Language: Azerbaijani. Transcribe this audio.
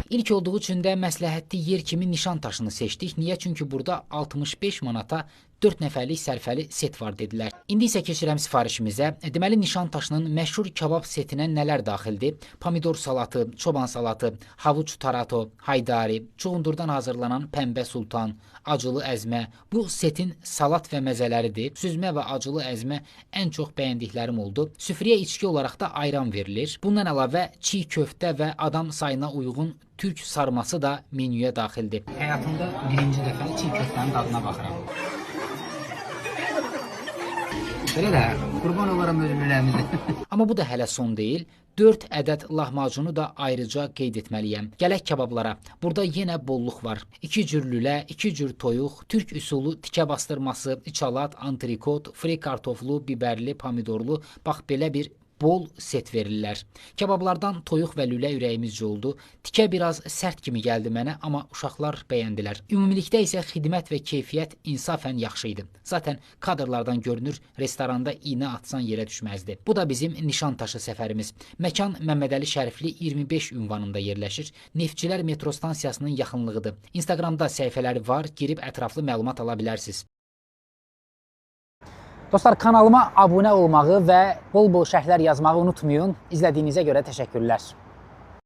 İlk olduğu üçün də məsləhətli yer kimi Nişantaşını seçdik. Niyə? Çünki burada 65 manata 4 nəfərlik sərfəli set var dedilər. İndi isə keçirəm sifarişimizə. Deməli Nişantaşının məşhur kabab setinə nələr daxildir? Pomidor salatı, çoban salatı, havuç tarato, haydari, çuğundurdan hazırlanan pəmbə sultan, acılı əzmə. Bu setin salat və məzələridir. Süzmə və acılı əzmə ən çox bəyəndiklərim oldu. Süfrəyə içki olaraq da ayran verilir. Bundan əlavə çiğ köftə və adam sayına uyğun türk sarması da menyuya daxildir. Həyatımda birinci dəfə çiğ köftənin dadına baxıram. Belə də, qurban olaram özümlərimizə. Amma bu da hələ son deyil. 4 ədəd lahmacunu da ayrıca qeyd etməliyəm. Gələk kabablara. Burada yenə bolluq var. 2 cür lülə, 2 cür toyuq, türk üsulu tikə bastırması, içalat, antrikot, fri kartoflu, biberli, pomidorlu. Bax belə bir bol set verirlər. Kebablardan toyuq və lülə ürəyimizcə oldu. Tikə biraz sərt kimi gəldi mənə, amma uşaqlar bəyəndilər. Ümumilikdə isə xidmət və keyfiyyət insafən yaxşı idi. Zaten kadrlardan görünür, restoranda iynə atsan yerə düşməzdi. Bu da bizim Nişantaşı səfərimiz. Məkan Məmmədəli Şərifli 25 ünvanında yerləşir. Neftçilər metro stansiyasının yaxınlığıdır. Instagramda səhifələri var, girib ətraflı məlumat ala bilərsiniz. Dostlar, kanalıma abunə olmağı və bol-bol şərhlər yazmağı unutmayın. İzlədiyinizə görə təşəkkürlər.